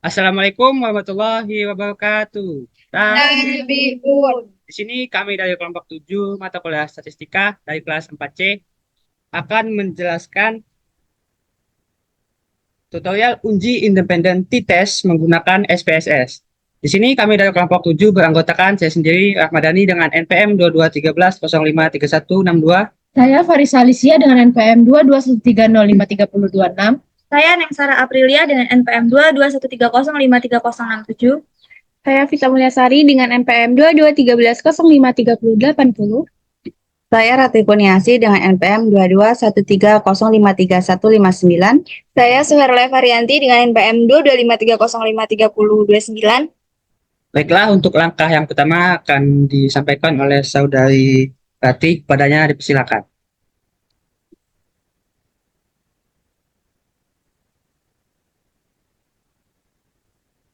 Assalamualaikum warahmatullahi wabarakatuh. Dan Habibur. di sini kami dari kelompok 7 mata kuliah statistika dari kelas 4C akan menjelaskan tutorial uji independen t-test menggunakan SPSS. Di sini kami dari kelompok 7 beranggotakan saya sendiri Ahmadani dengan NPM 2213053162. Saya Farisa Alicia dengan NPM 221305326. Saya Nengsara Aprilia dengan NPM 22130530667. Saya Vita Mulyasari dengan NPM 2213053080. Saya Ratih Kurniasi dengan NPM 2213053159. Saya Suherle Varianti dengan NPM 225305329. Baiklah, untuk langkah yang pertama akan disampaikan oleh saudari Ratih, kepadanya dipersilakan.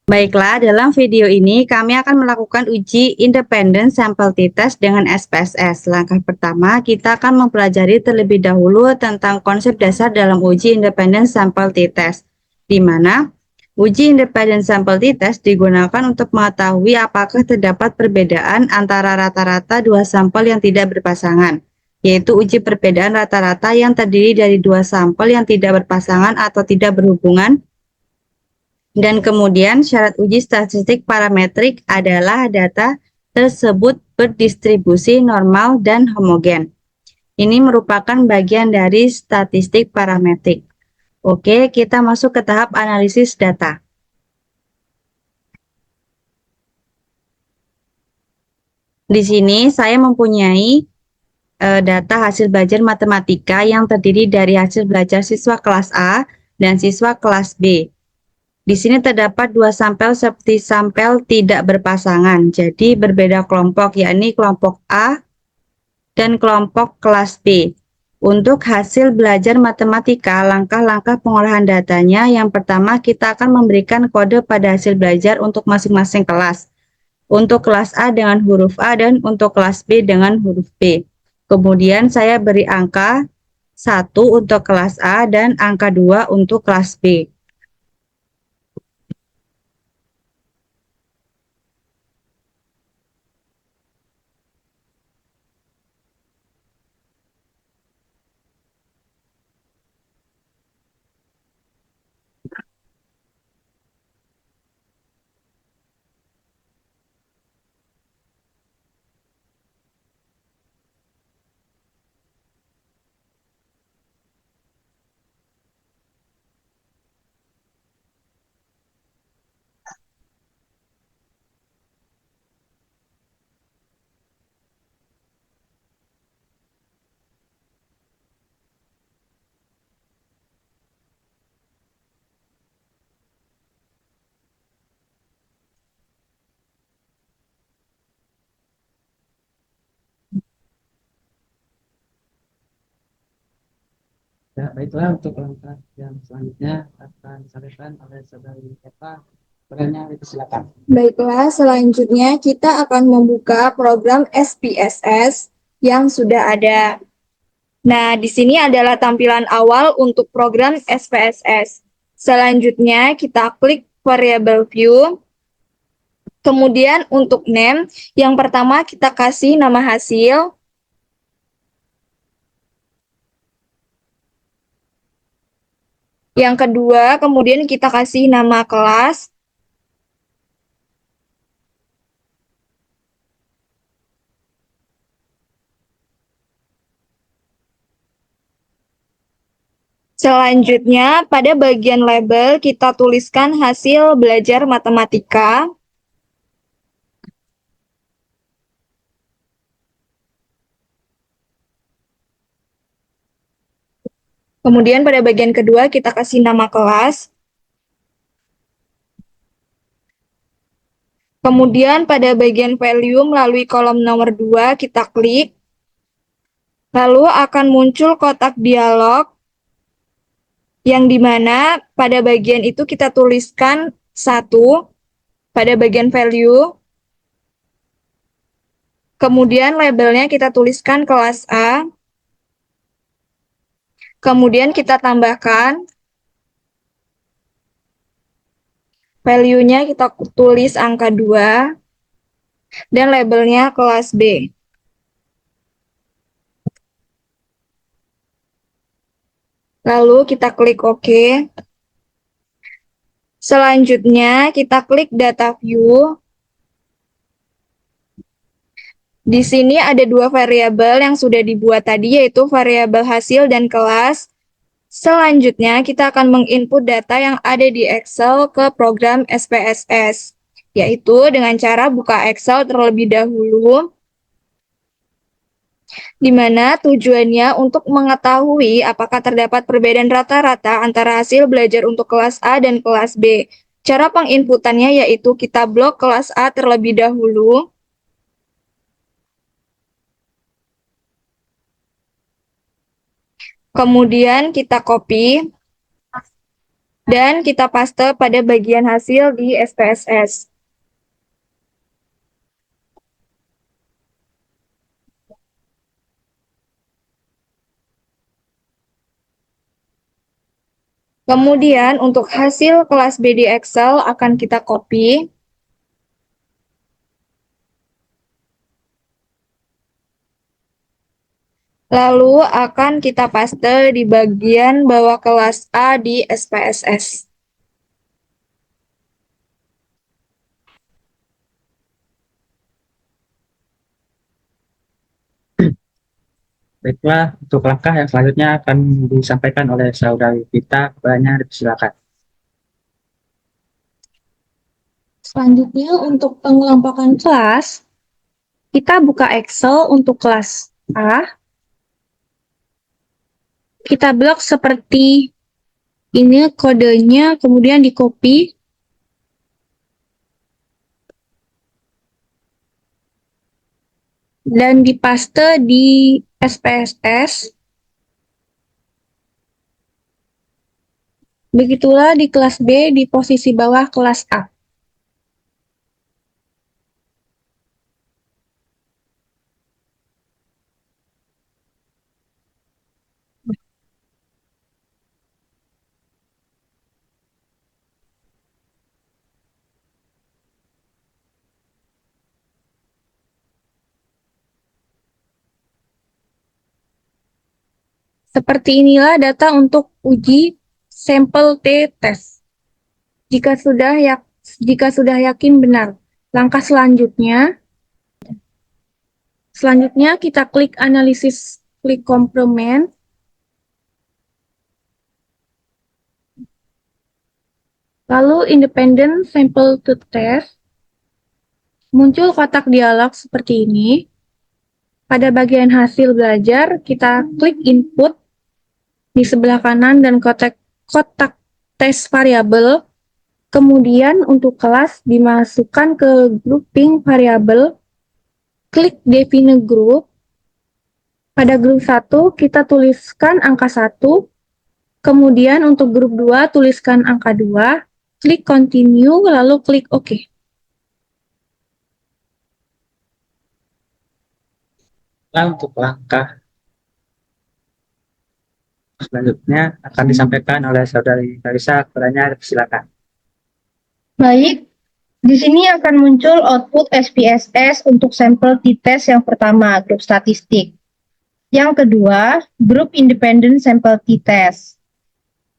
Baiklah, dalam video ini kami akan melakukan uji independent sample t-test dengan SPSS. Langkah pertama, kita akan mempelajari terlebih dahulu tentang konsep dasar dalam uji independent sample t-test, di mana uji independent sample t-test digunakan untuk mengetahui apakah terdapat perbedaan antara rata-rata dua sampel yang tidak berpasangan, yaitu uji perbedaan rata-rata yang terdiri dari dua sampel yang tidak berpasangan atau tidak berhubungan. Dan kemudian syarat uji statistik parametrik adalah data tersebut berdistribusi normal dan homogen. Ini merupakan bagian dari statistik parametrik. Oke, kita masuk ke tahap analisis data. Di sini saya mempunyai data hasil belajar matematika yang terdiri dari hasil belajar siswa kelas A dan siswa kelas B. Di sini terdapat dua sampel seperti sampel tidak berpasangan, jadi berbeda kelompok, yakni kelompok A dan kelompok kelas B. Untuk hasil belajar matematika, langkah-langkah pengolahan datanya, yang pertama kita akan memberikan kode pada hasil belajar untuk masing-masing kelas. Untuk kelas A dengan huruf A dan untuk kelas B dengan huruf B. Kemudian saya beri angka 1 untuk kelas A dan angka 2 untuk kelas B. Ya, baiklah, untuk langkah yang selanjutnya akan disampaikan oleh saudari Eva. Kepadanya dipersilakan. Baiklah, selanjutnya kita akan membuka program SPSS yang sudah ada. Nah, di sini adalah tampilan awal untuk program SPSS. Selanjutnya kita klik variable view. Kemudian untuk name, yang pertama kita kasih nama hasil. Yang kedua, kemudian kita kasih nama kelas. Selanjutnya, pada bagian label kita tuliskan hasil belajar matematika. Kemudian pada bagian kedua kita kasih nama kelas. Kemudian pada bagian value melalui kolom nomor 2 kita klik. Lalu akan muncul kotak dialog yang dimana pada bagian itu kita tuliskan 1 pada bagian value. Kemudian labelnya kita tuliskan kelas A. Kemudian kita tambahkan Value-nya kita tulis angka 2 dan labelnya kelas B. Lalu kita klik OK. Selanjutnya kita klik data view. Di sini ada dua variabel yang sudah dibuat tadi, yaitu variabel hasil dan kelas. Selanjutnya kita akan menginput data yang ada di Excel ke program SPSS, yaitu dengan cara buka Excel terlebih dahulu, di mana tujuannya untuk mengetahui apakah terdapat perbedaan rata-rata antara hasil belajar untuk kelas A dan kelas B. Cara penginputannya yaitu kita blok kelas A terlebih dahulu. Kemudian kita copy dan kita paste pada bagian hasil di SPSS. Kemudian untuk hasil kelas B di Excel akan kita copy. Lalu akan kita paste di bagian bawah kelas A di SPSS. Baiklah, untuk langkah yang selanjutnya akan disampaikan oleh saudari Vita. Kepadanya silakan. Selanjutnya untuk pengelompokan kelas, kita buka Excel untuk kelas A. Kita blok seperti ini kodenya, kemudian di copy. Dan dipaste di SPSS. Begitulah di kelas B di posisi bawah kelas A. Seperti inilah data untuk uji sampel T-test. Jika sudah yakin benar, langkah selanjutnya kita klik analisis, klik komplement. Lalu independent sample to test. Muncul kotak dialog seperti ini. Pada bagian hasil belajar, kita klik input di sebelah kanan dan kotak tes variabel. Kemudian untuk kelas dimasukkan ke grouping variabel. Klik define group. Pada grup 1 kita tuliskan angka 1. Kemudian untuk grup 2 tuliskan angka 2. Klik continue lalu klik OK. Untuk langkah selanjutnya akan disampaikan oleh saudari Clarissa. Kepadanya silakan. Baik, di sini akan muncul output SPSS untuk sampel T-test yang pertama, grup statistik. Yang kedua, grup independent sample T-test.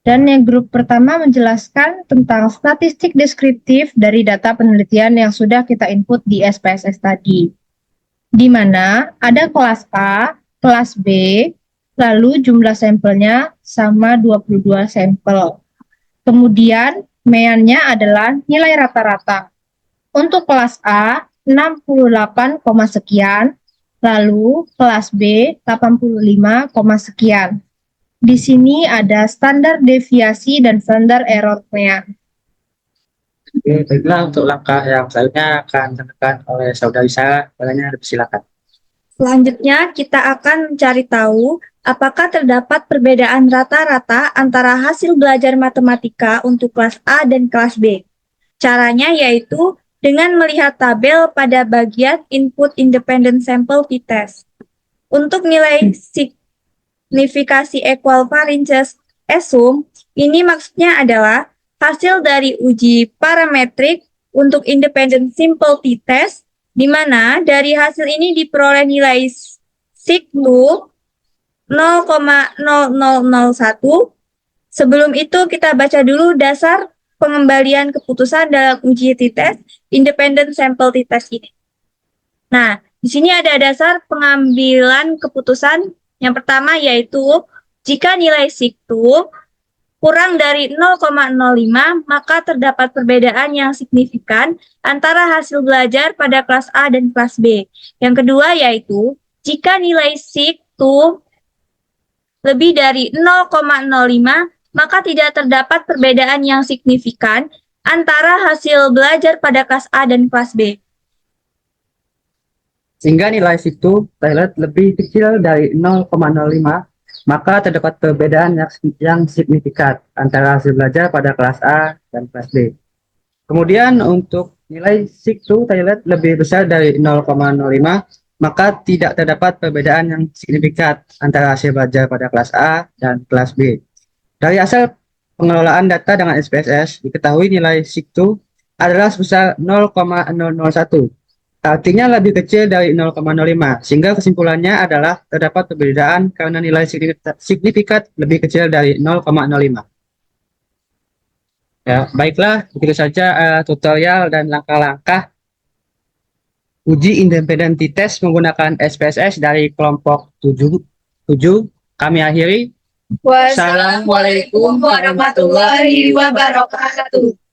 Dan yang grup pertama menjelaskan tentang statistik deskriptif dari data penelitian yang sudah kita input di SPSS tadi. Di mana ada kelas A, kelas B, lalu jumlah sampelnya sama 22 sampel. Kemudian meannya adalah nilai rata-rata. Untuk kelas A, 68, sekian, lalu kelas B, 85, sekian. Di sini ada standar deviasi dan standar error-nya. Oke, baiklah, untuk langkah yang selanjutnya akan disampaikan oleh saudari Sarah. Kepadanya silakan. Selanjutnya, kita akan mencari tahu apakah terdapat perbedaan rata-rata antara hasil belajar matematika untuk kelas A dan kelas B. Caranya yaitu dengan melihat tabel pada bagian input independent sample T-test. Untuk nilai signifikasi equal variances assume, ini maksudnya adalah hasil dari uji parametrik untuk independent simple t-test, di mana dari hasil ini diperoleh nilai SIK2 0,0001. Sebelum itu kita baca dulu dasar pengembalian keputusan dalam uji t-test independent sample t-test ini. Nah, di sini ada dasar pengambilan keputusan. Yang pertama yaitu jika nilai SIK2 kurang dari 0,05, maka terdapat perbedaan yang signifikan antara hasil belajar pada kelas A dan kelas B. Yang kedua yaitu jika nilai SIK2 lebih dari 0,05, maka tidak terdapat perbedaan yang signifikan antara hasil belajar pada kelas A dan kelas B. Sehingga nilai SIK2 toilet lebih kecil dari 0,05, maka terdapat perbedaan yang signifikan antara hasil belajar pada kelas A dan kelas B. Kemudian untuk nilai SIK2 toilet lebih besar dari 0,05, maka tidak terdapat perbedaan yang signifikan antara hasil belajar pada kelas A dan kelas B. Dari hasil pengelolaan data dengan SPSS, diketahui nilai SIK2 adalah sebesar 0,001. Artinya lebih kecil dari 0,05, sehingga kesimpulannya adalah terdapat perbedaan karena nilai signifikan lebih kecil dari 0,05. Ya, baiklah, begitu saja tutorial dan langkah-langkah uji independen t-test menggunakan SPSS dari kelompok 7. Kami akhiri. Wassalamualaikum warahmatullahi wabarakatuh.